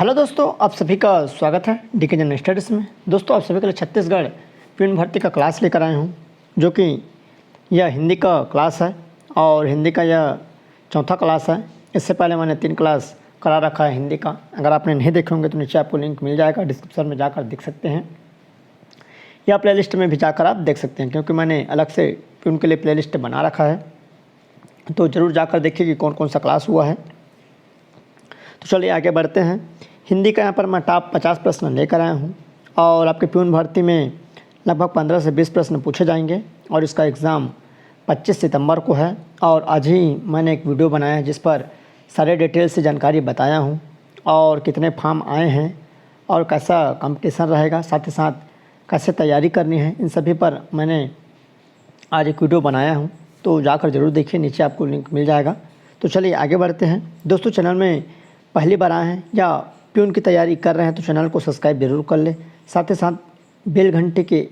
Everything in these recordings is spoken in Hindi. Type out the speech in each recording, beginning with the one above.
हेलो दोस्तों, आप सभी का स्वागत है डीके जनरल स्टडीज़ में। दोस्तों, आप सभी के लिए छत्तीसगढ़ पीएन भर्ती का क्लास लेकर आए हूँ, जो कि यह हिंदी का क्लास है और हिंदी का यह चौथा क्लास है। इससे पहले मैंने 3 क्लास करा रखा है हिंदी का। अगर आपने नहीं देखे होंगे तो नीचे आपको लिंक मिल जाएगा, डिस्क्रिप्शन में जाकर देख सकते हैं, या प्लेलिस्ट में भी जाकर आप देख सकते हैं, क्योंकि मैंने अलग से पीएन के लिए प्लेलिस्ट बना रखा है। तो ज़रूर जाकर देखिए कि कौन कौन सा क्लास हुआ है। तो चलिए आगे बढ़ते हैं। हिंदी का यहाँ पर मैं टॉप 50 प्रश्न लेकर आया हूँ और आपके पीएन भर्ती में लगभग 15 से 20 प्रश्न पूछे जाएंगे और इसका एग्ज़ाम 25 सितंबर को है। और आज ही मैंने एक वीडियो बनाया है जिस पर सारे डिटेल से जानकारी बताया हूँ और कितने फॉर्म आए हैं और कैसा कंपटीशन रहेगा, साथ ही साथ कैसे तैयारी करनी है, इन सभी पर मैंने आज एक वीडियो बनाया हूँ। तो जाकर ज़रूर देखिए, नीचे आपको लिंक मिल जाएगा। तो चलिए आगे बढ़ते हैं। दोस्तों, चैनल में पहली बार आए हैं या पीएन की तैयारी कर रहे हैं तो चैनल को सब्सक्राइब जरूर कर लें। साथ ही साथ बेल घंटे के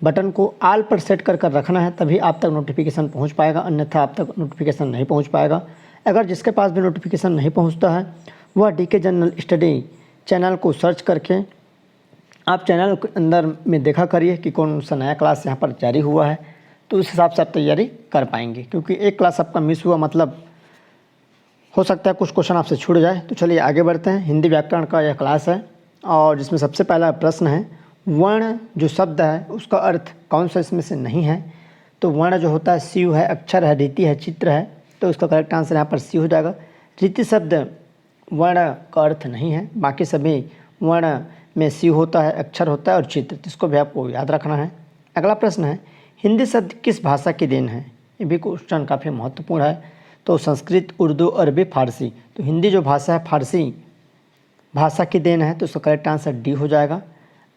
बटन को ऑल पर सेट कर रखना है, तभी आप तक नोटिफिकेशन पहुंच पाएगा, अन्यथा आप तक नोटिफिकेशन नहीं पहुंच पाएगा। अगर जिसके पास भी नोटिफिकेशन नहीं पहुंचता है वह डीके जनरल स्टडी चैनल को सर्च करके आप चैनल के अंदर में देखा करिए कि कौन सा नया क्लास यहाँ पर जारी हुआ है, तो उस हिसाब से आप तैयारी कर पाएंगे। क्योंकि एक क्लास आपका मिस हुआ मतलब हो सकता है कुछ क्वेश्चन आपसे छूट जाए। तो चलिए आगे बढ़ते हैं। हिंदी व्याकरण का यह क्लास है और जिसमें सबसे पहला प्रश्न है, वर्ण जो शब्द है उसका अर्थ कौन सा इसमें से नहीं है। तो वर्ण जो होता है शिव है, अक्षर है, रीति है, चित्र है, तो उसका करेक्ट आंसर यहाँ पर सी हो जाएगा। रीति शब्द वर्ण का अर्थ नहीं है, बाकी सभी वर्ण में शिव होता है, अक्षर होता है और चित्र, जिसको भी आपको याद रखना है। अगला प्रश्न है, हिंदी शब्द किस भाषा की देन है। ये भी क्वेश्चन काफ़ी महत्वपूर्ण है। तो संस्कृत, उर्दू, अरबी, फारसी। तो हिंदी जो भाषा है फारसी भाषा की देन है, तो उसका करेक्ट आंसर डी हो जाएगा।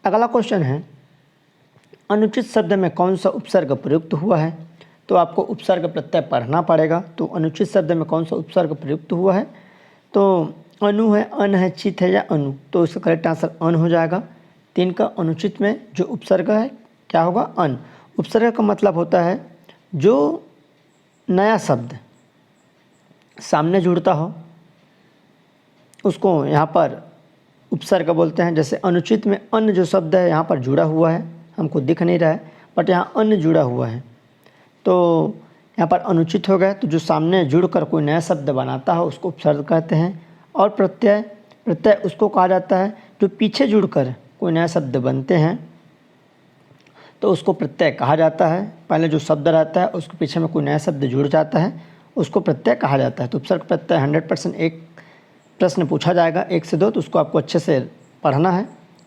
अगला क्वेश्चन है, अनुचित शब्द में कौन सा उपसर्ग प्रयुक्त हुआ है। तो आपको उपसर्ग प्रत्यय पढ़ना पड़ेगा। तो अनुचित शब्द में कौन सा उपसर्ग प्रयुक्त हुआ है। तो अनु है, अन है, चित है या अनु, तो इसका करेक्ट आंसर अन हो जाएगा। 3 का अनुचित में जो उपसर्ग है क्या होगा, अन। उपसर्ग का मतलब होता है जो नया शब्द सामने जुड़ता हो उसको यहाँ पर उपसर्ग बोलते हैं। जैसे अनुचित में अन्न जो शब्द है यहाँ पर जुड़ा हुआ है, हमको दिख नहीं रहा है बट यहाँ अन्न जुड़ा हुआ है, तो यहाँ पर अनुचित हो गया। तो जो सामने जुड़कर कोई नया शब्द बनाता है उसको उपसर्ग कहते हैं। और प्रत्यय, प्रत्यय उसको कहा जाता है जो पीछे जुड़कर कोई नया शब्द बनते हैं, तो उसको प्रत्यय कहा जाता है। पहले जो शब्द रहता है उसके पीछे में कोई नया शब्द जुड़ जाता है, उसको प्रत्यय कहा जाता है। तो उपसर्ग प्रत्यय 100% एक प्रश्न पूछा जाएगा 1 से 2, तो उसको आपको अच्छे से पढ़ना है।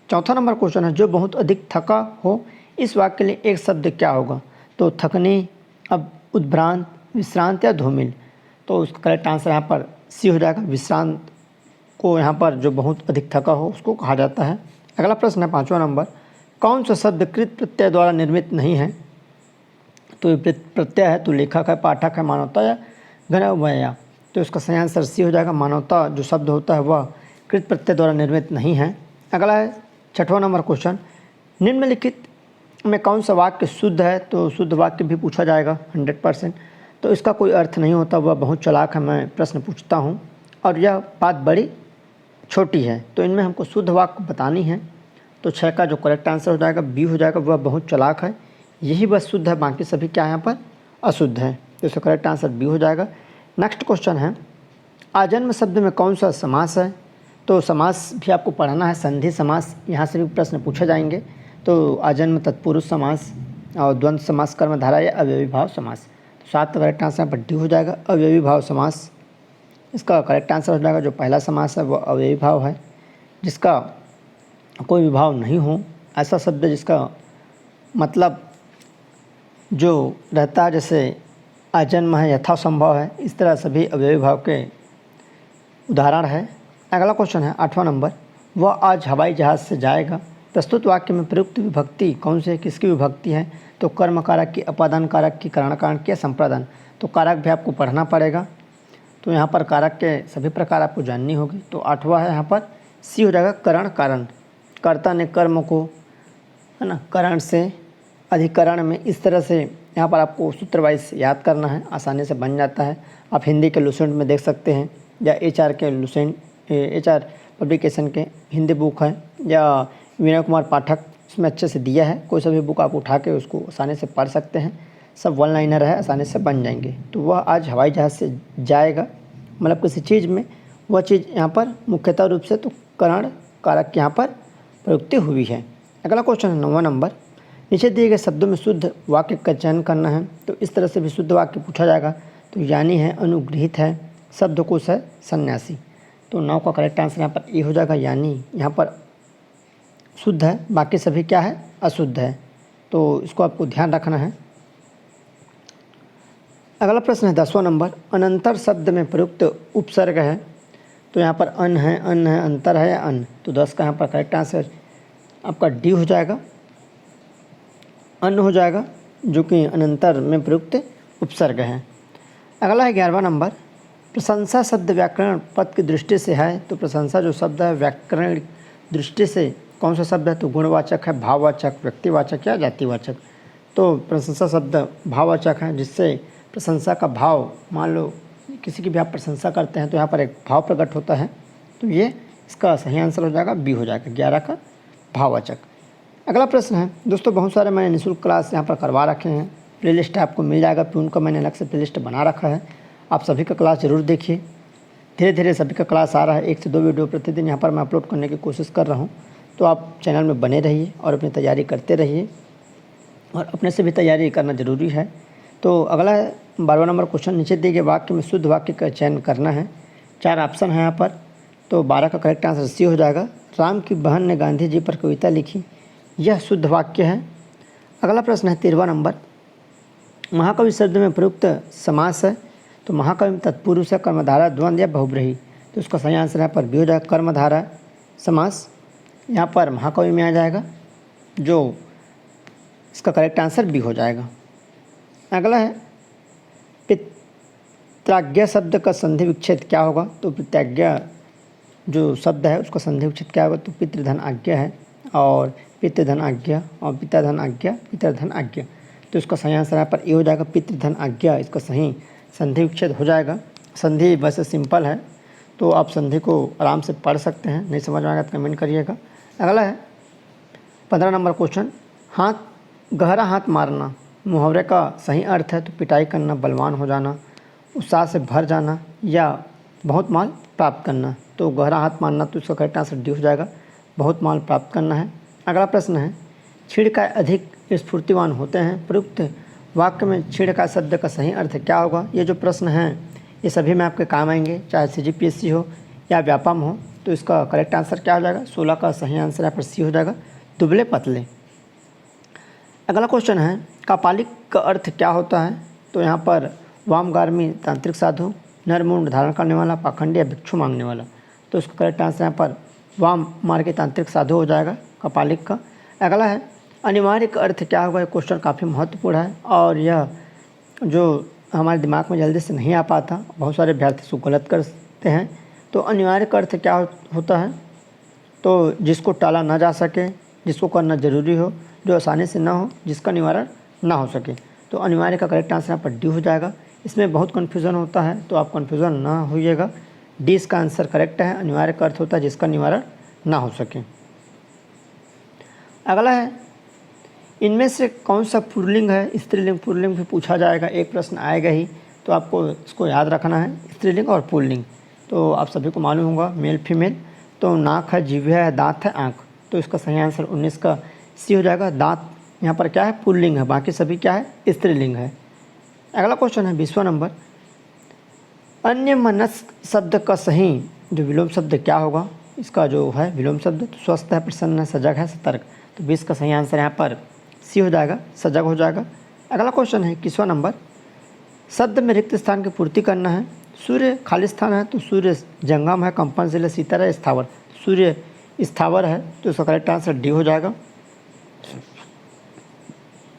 चौथा नंबर क्वेश्चन है, जो बहुत अधिक थका हो इस वाक्य के लिए एक शब्द क्या होगा। तो थकनी, अब उद्भ्रांत, विश्रांत या धूमिल। तो उसका करेक्ट आंसर यहाँ पर सी हो जाएगा। विश्रांत को यहाँ पर जो बहुत अधिक थका हो उसको कहा जाता है। अगला प्रश्न है 5वां नंबर, कौन सा शब्द कृत प्रत्यय द्वारा निर्मित नहीं है। तो ये प्रत्यय है, तो लेखक है, पाठक है, मानवता या घनवया। तो इसका सही आंसर सी हो जाएगा। मानवता जो शब्द होता है वह कृत प्रत्यय द्वारा निर्मित नहीं है। अगला है 6वां नंबर क्वेश्चन, निम्नलिखित में कौन सा वाक्य शुद्ध है। तो शुद्ध वाक्य भी पूछा जाएगा 100%। तो इसका कोई अर्थ नहीं होता, वह बहुत चालाक है, मैं प्रश्न पूछता हूँ और यह बात बड़ी छोटी है, तो इनमें हमको शुद्ध वाक्य बतानी है। तो 6 का जो करेक्ट आंसर हो जाएगा बी हो जाएगा, वह बहुत चालाक है, यही बस शुद्ध है, बाकी सभी क्या यहाँ पर अशुद्ध है। तो इसका करेक्ट आंसर बी हो जाएगा। नेक्स्ट क्वेश्चन है, आजन्म शब्द में कौन सा समास है। तो समास भी आपको पढ़ना है, संधि समास, यहाँ से भी प्रश्न पूछे जाएंगे। तो आजन्म तत्पुरुष समास और द्वंद्व समास, कर्मधारा या अवयवी भाव समास। तो 7 का करेक्ट आंसर यहाँ पर डी हो जाएगा, अवयवी भाव समास। इसका करेक्ट आंसर हो जाएगा जो पहला समास है वह अवयवी भाव है, जिसका कोई विभाव नहीं हो, ऐसा शब्द जिसका मतलब जो रहता है, जैसे आजन्म है, यथासंभव है, इस तरह सभी अवयवी भाव के उदाहरण है। अगला क्वेश्चन है 8वां नंबर, वह आज हवाई जहाज़ से जाएगा। प्रस्तुत वाक्य में प्रयुक्त विभक्ति कौन से, किसकी विभक्ति है। तो कर्म कारक की, अपादान कारक की, कारण कारक की या संप्रदान। तो कारक भी आपको पढ़ना पड़ेगा। तो यहाँ पर कारक के सभी प्रकार आपको जाननी होगी। तो 8वां है यहाँ पर सी हो जाएगा, करण कारण। कर्ता ने कर्म को, है ना, करण से अधिकरण में, इस तरह से यहाँ पर आपको सूत्र वाइज याद करना है, आसानी से बन जाता है। आप हिंदी के लुसेंट में देख सकते हैं या HR के लुसेंट, HR पब्लिकेशन के हिंदी बुक है या विनय कुमार पाठक, इसमें अच्छे से दिया है। कोई सा भी बुक आप उठा के उसको आसानी से पढ़ सकते हैं, सब वन लाइनर है, आसानी से बन जाएंगे। तो वह आज हवाई जहाज़ से जाएगा, मतलब किसी चीज़ में वह चीज़ यहाँ पर मुख्यतः रूप से तो करण कारक यहाँ पर प्रयुक्ति हुई है। अगला क्वेश्चन है 9वां नंबर, नीचे दिए गए शब्दों में शुद्ध वाक्य का चयन करना है। तो इस तरह से भी शुद्ध वाक्य पूछा जाएगा। तो यानी है, अनुग्रहित है, शब्दकोश है, सन्यासी। तो 9 का करेक्ट आंसर यहाँ पर ए हो जाएगा। यानी यहाँ पर शुद्ध है, बाकी सभी क्या है, अशुद्ध है। तो इसको आपको ध्यान रखना है। अगला प्रश्न है 10वां नंबर, अनंतर शब्द में प्रयुक्त उपसर्ग है। तो यहाँ पर अन है, अंतर है या अन। तो 10 का यहाँ पर करेक्ट आंसर आपका डी हो जाएगा, अन्न हो जाएगा, जो कि अनंतर में प्रयुक्त उपसर्ग है। अगला है 11वां नंबर, प्रशंसा शब्द व्याकरण पद की दृष्टि से है। तो प्रशंसा जो शब्द है व्याकरण दृष्टि से कौन सा शब्द है, तो गुणवाचक है, भाववाचक, व्यक्तिवाचक या जातिवाचक। तो प्रशंसा शब्द भाववाचक है, जिससे प्रशंसा का भाव, मान लो किसी की भी आप प्रशंसा करते हैं तो यहाँ पर एक भाव प्रकट होता है। तो ये इसका सही आंसर हो जाएगा, बी हो जाएगा, 11 का भाववाचक। अगला प्रश्न है दोस्तों, बहुत सारे मैंने निःशुल्क क्लास यहाँ पर करवा रखे हैं, प्लेलिस्ट आपको मिल जाएगा, फिर उनका मैंने अलग से प्लेलिस्ट बना रखा है। आप सभी का क्लास ज़रूर देखिए, धीरे धीरे सभी का क्लास आ रहा है। 1 से 2 वीडियो प्रतिदिन यहाँ पर मैं अपलोड करने की कोशिश कर रहा हूँ। तो आप चैनल में बने रहिए और अपनी तैयारी करते रहिए, और अपने से भी तैयारी करना ज़रूरी है। तो अगला है 12वां नंबर क्वेश्चन, नीचे दिए गए वाक्य में शुद्ध वाक्य का चयन करना है। 4 ऑप्शन है यहाँ पर। तो 12 का करेक्ट आंसर सी हो जाएगा। राम की बहन ने गांधी जी पर कविता लिखी, यह शुद्ध वाक्य है। अगला प्रश्न है 13वां नंबर, महाकवि शब्द में प्रयुक्त समास है। तो महाकवि में तत्पुरुष है, कर्मधारा, द्वंद्व या बहुब्रीहि। तो उसका सही आंसर यहाँ पर बी हो जाएगा, कर्मधारा समास यहाँ पर महाकवि में आ जाएगा, जो इसका करेक्ट आंसर बी हो जाएगा। अगला है पित्राज्ञा शब्द का संधि विच्छेद क्या होगा। तो पित्राज्ञा जो शब्द है उसका संधि विच्छेद क्या होगा, तो पितृधन आज्ञा है, और पितृधन आज्ञा और पिताधन आज्ञा, पितृधन आज्ञा। तो इसका सही आंसर यहाँ पर ए हो जाएगा, पितृधन आज्ञा इसका सही संधि विच्छेद हो जाएगा। संधि वैसे सिंपल है, तो आप संधि को आराम से पढ़ सकते हैं, नहीं समझ में आएगा तो कमेंट करिएगा। अगला है 15 नंबर क्वेश्चन, गहरा हाथ मारना मुहावरे का सही अर्थ है। तो पिटाई करना, बलवान हो जाना, उत्साह से भर जाना या बहुत माल प्राप्त करना। तो गहरा हाथ मारना, तो इसका करेक्ट आंसर डी हो जाएगा, बहुत माल प्राप्त करना है। अगला प्रश्न है, छीड़काय अधिक स्फूर्तिवान होते हैं, प्रयुक्त वाक्य में छीड़काय शब्द का सही अर्थ क्या होगा। ये जो प्रश्न हैं ये सभी में आपके काम आएंगे, चाहे CGPSC हो या व्यापम हो। तो इसका करेक्ट आंसर क्या हो जाएगा, 16 का सही आंसर यहाँ पर सी हो जाएगा, दुबले पतले। अगला क्वेश्चन है, कापालिक का अर्थ क्या होता है। तो यहाँ पर वामगामी तांत्रिक साधु, नरमुंड धारण करने वाला, पाखंडी या भिक्षु मांगने वाला। तो इसका करेक्ट आंसर यहाँ पर वाम मार्ग के तांत्रिक साधु हो जाएगा, कपालिक का। अगला है, अनिवार्य का अर्थ क्या होगा। ये क्वेश्चन काफ़ी महत्वपूर्ण है, और यह जो हमारे दिमाग में जल्दी से नहीं आ पाता, बहुत सारे अभ्यर्थी इसको गलत करते हैं। तो अनिवार्य का अर्थ क्या होता है, तो जिसको टाला ना जा सके, जिसको करना ज़रूरी हो, जो आसानी से ना हो, जिसका निवारण ना हो सके। तो अनिवार्य का करेक्ट आंसर यहाँ पर डी हो जाएगा। इसमें बहुत कन्फ्यूज़न होता है, तो आप कन्फ्यूज़न ना होइएगा, डी इसका आंसर करेक्ट है। अनिवार्य का अर्थ होता है जिसका निवारण ना हो सके। अगला है, इनमें से कौन सा पुल्लिंग है। स्त्रीलिंग पुल्लिंग भी पूछा जाएगा, एक प्रश्न आएगा ही, तो आपको इसको याद रखना है, स्त्रीलिंग और पुल्लिंग। तो आप सभी को मालूम होगा, मेल फीमेल। तो नाक है, जिह्वा है, दांत है, आँख। तो इसका सही आंसर 19 का सी हो जाएगा। दांत यहाँ पर क्या है, पुल्लिंग है, बाकी सभी क्या है, स्त्रीलिंग है। अगला क्वेश्चन है 20वां नंबर, अन्य मनस्क शब्द का सही जो विलोम शब्द क्या होगा। इसका जो है विलोम शब्द, तो स्वस्थ है, प्रसन्न है, सजग है, सतर्क। तो 20 का सही आंसर यहाँ पर सी हो जाएगा, सजग हो जाएगा। अगला क्वेश्चन है 21वां नंबर, शब्द में रिक्त स्थान की पूर्ति करना है। सूर्य खाली स्थान है, तो सूर्य जंगम है, कंपनशील है, शीतल है, स्थावर। सूर्य स्थावर है, तो इसका करेक्ट आंसर डी हो जाएगा।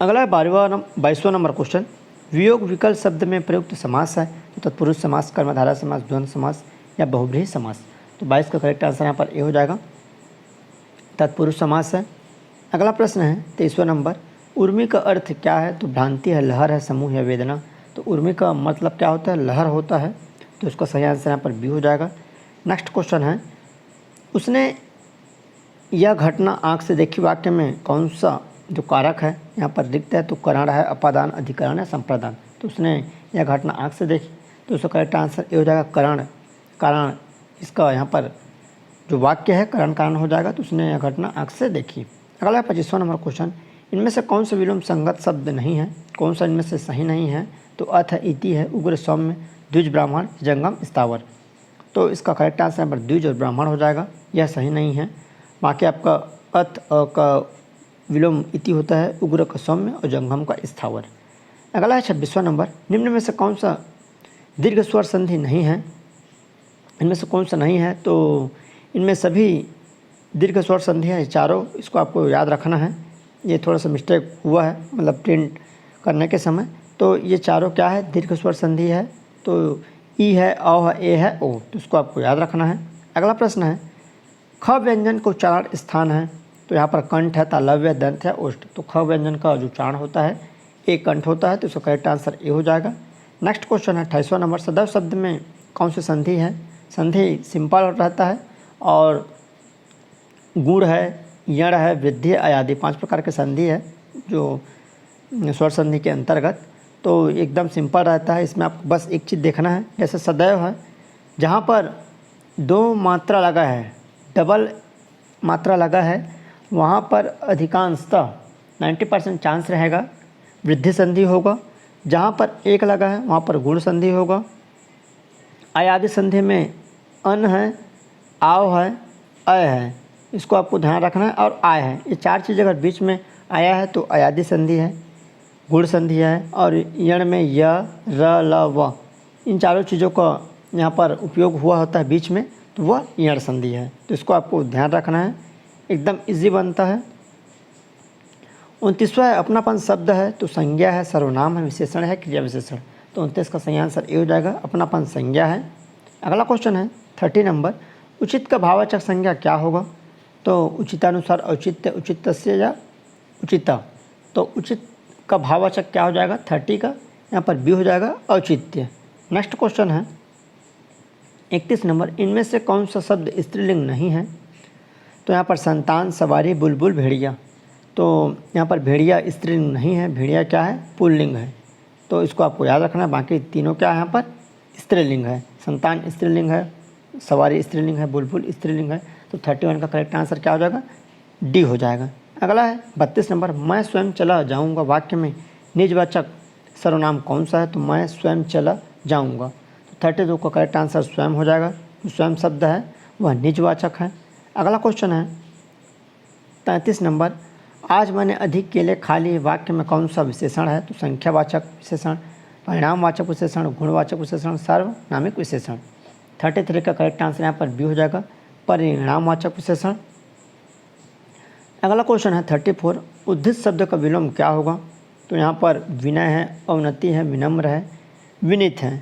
अगला है 22वां नंबर क्वेश्चन, वियोग विकल्प शब्द में प्रयुक्त समास है। तो तत्पुरुष समास, कर्मधारय समास, द्वंद्व समास या बहुब्रीहि समास। तो 22 का करेक्ट आंसर यहाँ पर ए हो जाएगा, तत्पुरुष समास है। अगला प्रश्न है 23वां नंबर, उर्मी का अर्थ क्या है। तो भ्रांति है, लहर है, समूह या वेदना। तो उर्मी का मतलब क्या होता है, लहर होता है। तो इसका सही आंसर यहाँ पर बी हो जाएगा। नेक्स्ट क्वेश्चन है, उसने यह घटना आँख से देखी वाक्य में कौन सा जो कारक है यहाँ पर रिक्त है, तो करण है, अपादान, अधिकरण है, संप्रदान। तो उसने यह घटना आँख से देखी, तो उसका करेक्ट आंसर ये हो जाएगा करण। कारण इसका यहाँ पर जो वाक्य है करण कारण हो जाएगा, तो उसने यह घटना आँख से देखी। अगला 25वां नंबर क्वेश्चन, इनमें से कौन सा विलोम संगत शब्द नहीं है, कौन सा इनमें से सही नहीं है? तो अथ है, इति है, उग्र सौम्य, द्विज ब्राह्मण, जंगम स्थावर। तो इसका करेक्ट आंसर यहाँ पर द्विज और ब्राह्मण हो जाएगा, यह सही नहीं है। बाकी आपका अथ का विलोम इति होता है, उग्र का सौम्य और जंगम का स्थावर। अगला है 26वां नंबर, निम्न में से कौन सा दीर्घ स्वर संधि नहीं है? इनमें से कौन सा नहीं है? तो इनमें सभी दीर्घ स्वर संधि है चारों, इसको आपको याद रखना है। ये थोड़ा सा मिस्टेक हुआ है मतलब प्रिंट करने के समय। तो ये चारों क्या है? दीर्घ स्वर संधि है। तो ई है, औ है, ए है, ओ, तो इसको आपको याद रखना है। अगला प्रश्न है, ख व्यंजन का उच्चारण स्थान है। तो यहाँ पर कंठ है, तालव्य, दंत है, ओष्ठ। तो ख व्यंजन का जो उच्चारण होता है ए कंठ होता है, तो इसका करेक्ट आंसर ए हो जाएगा। नेक्स्ट क्वेश्चन है 28वां नंबर, सदैव शब्द में कौन सी संधि है? संधि सिंपल रहता है और गुण है, यण है, वृद्धि है, अयादि, 5 प्रकार के संधि है जो स्वर संधि के अंतर्गत। तो एकदम सिंपल रहता है। इसमें आपको बस एक चीज़ देखना है, जैसे सदैव है, जहाँ पर 2 मात्रा लगा है, डबल मात्रा लगा है, वहाँ पर अधिकांशतः 90% चांस रहेगा वृद्धि संधि होगा। जहाँ पर 1 लगा है वहाँ पर गुण संधि होगा। अयादि संधि में अन है, आव है, अय है, इसको आपको ध्यान रखना है, और आय है। ये 4 चीज़ अगर बीच में आया है तो अयादि संधि है, गुण संधि है, और यण में य, र, ल, व, इन चारों चीज़ों का यहाँ पर उपयोग हुआ होता है बीच में, तो वह यण संधि है। तो इसको आपको ध्यान रखना है, एकदम इजी बनता है। 29वां अपनापन शब्द है, तो संज्ञा है, सर्वनाम है, विशेषण है, क्रिया विशेषण। तो 29 का सही आंसर ये हो जाएगा, अपनापन संज्ञा है। अगला क्वेश्चन है 30 नंबर, उचित का भाववाचक संज्ञा क्या होगा? तो उचितानुसार, औचित्य, उचितस्य या उचिता। तो उचित का भाववाचक क्या हो जाएगा? 30 का यहाँ पर बी हो जाएगा, औचित्य। नेक्स्ट क्वेश्चन है 31 नंबर, इनमें से कौन सा शब्द स्त्रीलिंग नहीं है? तो यहाँ पर संतान, सवारी, बुलबुल, भेड़िया। तो यहाँ पर भेड़िया स्त्रीलिंग नहीं है, भेड़िया क्या है? पुल्लिंग है। तो इसको आपको याद रखना है। बाकी तीनों क्या है? यहाँ पर स्त्रीलिंग है। संतान स्त्रीलिंग है, सवारी स्त्रीलिंग है, बुलबुल स्त्रीलिंग है। तो 31 का करेक्ट आंसर क्या हो जाएगा? डी हो जाएगा। अगला है 32 नंबर, मैं स्वयं चला जाऊँगा वाक्य में निजवाचक सर्वनाम कौन सा है? तो मैं स्वयं चला जाऊँगा। तो 32 का करेक्ट आंसर स्वयं हो जाएगा। तो स्वयं शब्द है वह निजवाचक है। अगला क्वेश्चन है 33 नंबर, आज मैंने अधिक केले खा लिए वाक्य में कौन सा विशेषण है? तो संख्यावाचक विशेषण, परिणामवाचक विशेषण, गुणवाचक विशेषण, सार्वनामिक विशेषण। 33 का करेक्ट आंसर यहाँ पर बी हो जाएगा, परिणामवाचक विशेषण। अगला क्वेश्चन है 34, उद्धृत शब्द का विलोम क्या होगा? तो यहाँ पर विनय है, अवनति है, विनम्र है, विनीत है।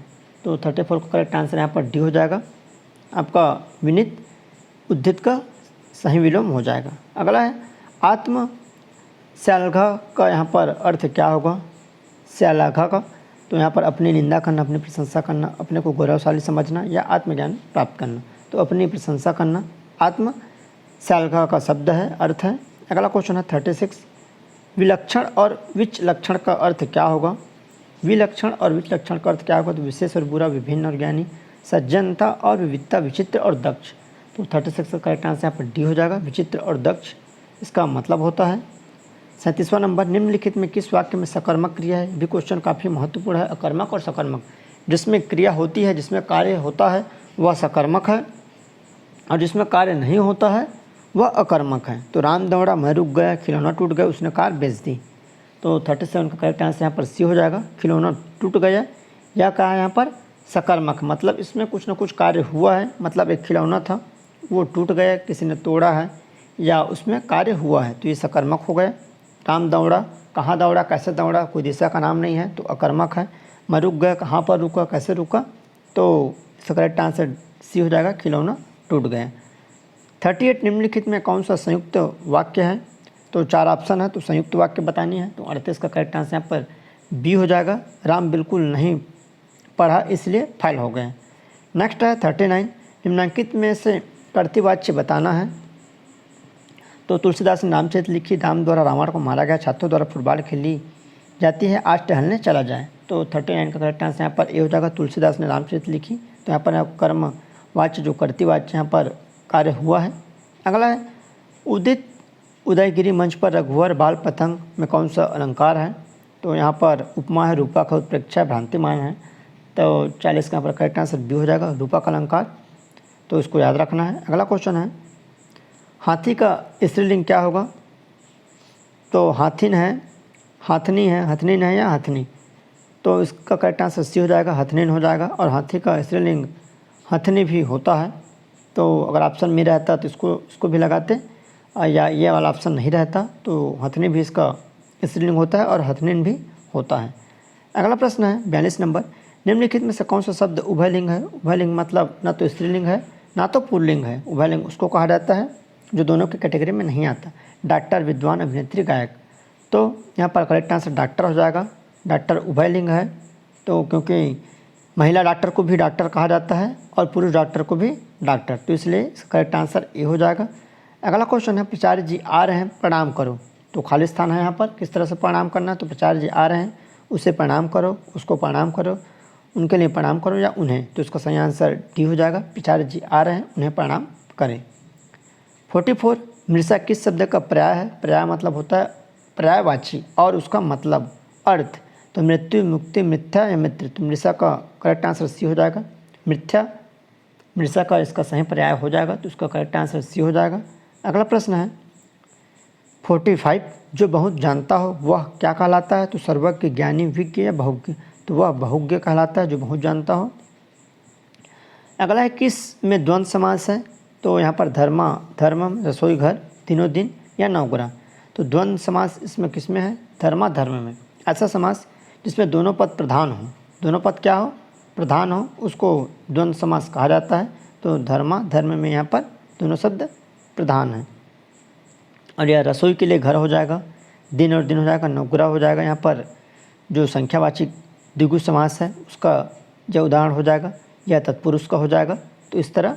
तो 34 का करेक्ट आंसर यहाँ पर डी हो जाएगा, आपका विनीत उद्धृत का सही विलोम हो जाएगा। अगला है आत्म श्लाघा का यहाँ पर अर्थ क्या होगा? श्लाघा का, तो यहाँ पर अपनी निंदा करना, अपनी प्रशंसा करना, अपने को गौरवशाली समझना या आत्मज्ञान प्राप्त करना। तो अपनी प्रशंसा करना आत्म श्लाघा का शब्द है, अर्थ है। अगला क्वेश्चन है 36, विलक्षण और विचलक्षण का अर्थ क्या होगा? विलक्षण और विचलक्षण का अर्थ क्या होगा? तो विशेष और बुरा, विभिन्न और ज्ञानी, सज्जनता और विविधता, विचित्र और दक्ष। तो 36 का करेक्ट आंसर यहाँ पर डी हो जाएगा, विचित्र और दक्ष इसका मतलब होता है। 37वां नंबर, निम्नलिखित में किस वाक्य में सकर्मक क्रिया है? भी क्वेश्चन काफ़ी महत्वपूर्ण है। अकर्मक और सकर्मक, जिसमें क्रिया होती है, जिसमें कार्य होता है वह सकर्मक है, और जिसमें कार्य नहीं होता है वह अकर्मक है। तो राम दौड़ा, मैं रुक गया, खिलौना टूट गया, उसने कार बेच दी। तो 37 का करेक्ट आंसर यहाँ पर सी हो जाएगा, खिलौना टूट गया। या कहा यहाँ पर सकर्मक, मतलब इसमें कुछ ना कुछ कार्य हुआ है, मतलब एक खिलौना था वो टूट गया, किसी ने तोड़ा है, या उसमें कार्य हुआ है, तो ये सकर्मक हो गया। राम दौड़ा, कहाँ दौड़ा, कैसे दौड़ा, कोई दिशा का नाम नहीं है, तो अकर्मक है। मैं रुक गया, कहाँ पर रुका, कैसे रुका, तो इसका करेक्ट आंसर सी हो जाएगा, खिलौना टूट गया। 38, निम्नलिखित में कौन सा संयुक्त वाक्य है? तो 4 ऑप्शन है, तो संयुक्त वाक्य बतानी है। तो 38 का करेक्ट आंसर यहाँ पर बी हो जाएगा, राम बिल्कुल नहीं पढ़ा इसलिए फेल हो गए। नेक्स्ट है 39, निम्नांकित में से कर्तृवाच्य बताना है। तो तुलसीदास ने रामचरित लिखी, राम द्वारा रावण को मारा गया, छात्रों द्वारा फुटबॉल खेली जाती है, आज टहलने चला जाए। तो 39 का करेक्ट आंसर यहाँ पर ए हो जाएगा। तुलसीदास ने रामचरित लिखी, तो यहाँ पर कर्म वाच्य जो कर्तृवाच्य यहाँ पर कार्य हुआ है। अगला है उदित उदयगिरी मंच पर रघुवर बाल पतंग में कौन सा अलंकार है। तो यहाँ पर उपमा है, रूपक है, उत्प्रेक्षा भ्रांतिमान है। तो 40 का यहाँ पर करेक्ट आंसर बी हो जाएगा, रूपक अलंकार। तो इसको याद रखना है। अगला क्वेश्चन है हाथी का स्त्रीलिंग क्या होगा। तो हाथिन है, हाथनी है, हथनीन है या हथनी। तो इसका करेक्ट आंसर सी हो जाएगा, हथनीन हो जाएगा। और हाथी का स्त्रीलिंग हथनी भी होता है। तो अगर ऑप्शन में रहता तो इसको भी लगाते, या ये वाला ऑप्शन नहीं रहता तो हथनी भी इसका स्त्रीलिंग होता है और हथनीन भी होता है। अगला प्रश्न है 42 नंबर, निम्नलिखित में से कौन सा शब्द उभयलिंग है। उभयलिंग मतलब ना तो स्त्रीलिंग है ना तो पुल्लिंग है। उभयलिंग उसको कहा जाता है जो दोनों की कैटेगरी में नहीं आता। डॉक्टर, विद्वान, अभिनेत्री, गायक। तो यहाँ पर करेक्ट आंसर डॉक्टर हो जाएगा। डॉक्टर उभयलिंग है, तो क्योंकि महिला डॉक्टर को भी डॉक्टर कहा जाता है और पुरुष डॉक्टर को भी डॉक्टर, तो इसलिए करेक्ट आंसर ए हो जाएगा। अगला क्वेश्चन है प्राचार्य जी आ रहे हैं, प्रणाम करो। तो खाली स्थान है यहाँ पर, किस तरह से प्रणाम करना है। तो प्राचार्य जी आ रहे हैं, उसे प्रणाम करो, उसको प्रणाम करो, उनके लिए प्रणाम करो या उन्हें। तो इसका सही आंसर डी हो जाएगा, प्राचार्य जी आ रहे हैं, उन्हें प्रणाम करें। 44 मृषा किस शब्द का पर्याय है। पर्याय मतलब होता है पर्यायवाची और उसका मतलब अर्थ। तो मृत्यु, मुक्ति, मिथ्या या मित्र। तो मृषा का करेक्ट आंसर सी हो जाएगा, मिथ्या। मृषा का इसका सही पर्याय हो जाएगा, तो इसका करेक्ट आंसर सी हो जाएगा। अगला प्रश्न है 45 जो बहुत जानता हो वह क्या कहलाता है। तो सर्वज्ञ, ज्ञानी, विज्ञ या बहुज्ञ। तो वह बहुज्ञ कहलाता है जो बहुत जानता हो। अगला है किस में द्वंद्व समास है। तो यहाँ पर धर्मा, धर्मम, रसोई घर, तीनों दिन या नवग्रह। तो द्वंद्व समास इसमें किस में है, धर्मा धर्म में। ऐसा समास जिसमें दोनों पद प्रधान हो, दोनों पद क्या हो, प्रधान हो, उसको द्वंद्व समास कहा जाता है। तो धर्मा धर्म में यहाँ पर दोनों शब्द प्रधान हैं। और यह रसोई के लिए घर हो जाएगा, दिन और दिन हो जाएगा, नवग्रह हो जाएगा। यहाँ पर जो संख्यावाची द्विगु समास है उसका यह उदाहरण हो जाएगा, यह तत्पुरुष का हो जाएगा। तो इस तरह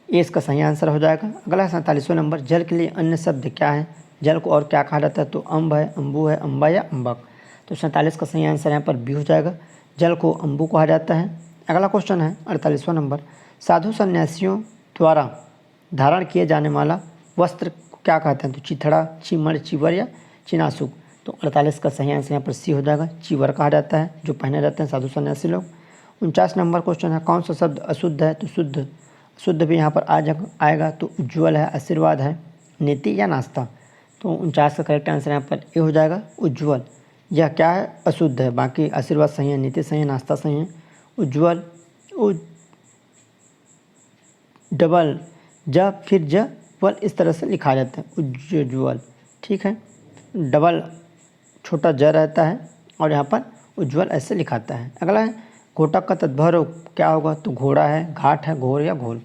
ये इसका सही आंसर हो जाएगा। अगला 47वां नंबर, जल के लिए अन्य शब्द क्या है। जल को और क्या कहा जाता है। तो अम्ब है, अम्बू है, अम्बा या अम्बक। तो 47 का सही आंसर यहाँ पर बी हो जाएगा, जल को अम्बू कहा जाता है। अगला क्वेश्चन है 48वां नंबर, साधु सन्यासियों द्वारा धारण किए जाने वाला वस्त्र को क्या कहते हैं। तो चिथड़ा, चिमर, चिवर या चिनासुक। तो 48 का सही आंसर यहाँ पर सी हो जाएगा, चिवर कहा जाता है जो पहने रहते हैं साधु सन्यासी लोग। 49 नंबर क्वेश्चन है कौन सा शब्द अशुद्ध है। तो शुद्ध, शुद्ध भी यहाँ पर आएगा। तो उज्ज्वल है, आशीर्वाद है, नीति या नाश्ता। तो 49 का करेक्ट आंसर यहाँ पर ए हो जाएगा, उज्ज्वल। यह क्या है, अशुद्ध है, बाकी आशीर्वाद सही है, नीति सही है, नाश्ता सही है। उज्ज्वल, डबल ज फिर ज वल इस तरह से लिखा जाता है, उज्ज्वल। ठीक है, डबल छोटा ज रहता है और यहाँ पर उज्ज्वल ऐसे लिखाता है। अगला है घोटक का तद्भव क्या होगा। तो घोड़ा है, घाट है, घोर या घोल।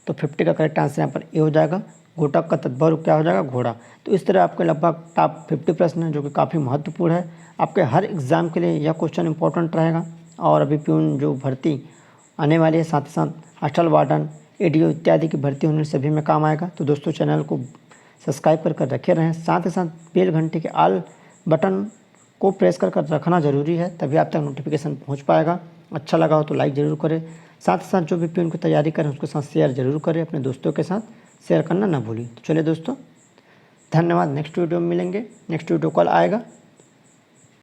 तो 50 का करेक्ट आंसर यहाँ पर ए हो जाएगा, घोटक का तद्भव क्या हो जाएगा, घोड़ा। तो इस तरह आपके लगभग टॉप 50 प्रश्न हैं जो कि काफ़ी महत्वपूर्ण है। आपके हर एग्ज़ाम के लिए यह क्वेश्चन इंपॉर्टेंट रहेगा। और अभी प्यून जो भर्ती आने वाली है, साथ ही साथ हॉस्टल वार्डन, एडीओ इत्यादि की भर्ती होने सभी में काम आएगा। तो दोस्तों चैनल को सब्सक्राइब कर रखे रहें, साथ ही साथ बेल घंटे के आल बटन को प्रेस कर रखना ज़रूरी है, तभी आप तक नोटिफिकेशन पहुंच पाएगा। अच्छा लगा हो तो लाइक ज़रूर करें, साथ ही साथ जो भी प्यून की तैयारी करें उसके साथ शेयर ज़रूर करें, अपने दोस्तों के साथ शेयर करना ना भूलिए। तो चलिए दोस्तों, धन्यवाद। नेक्स्ट वीडियो में मिलेंगे, नेक्स्ट वीडियो कल आएगा।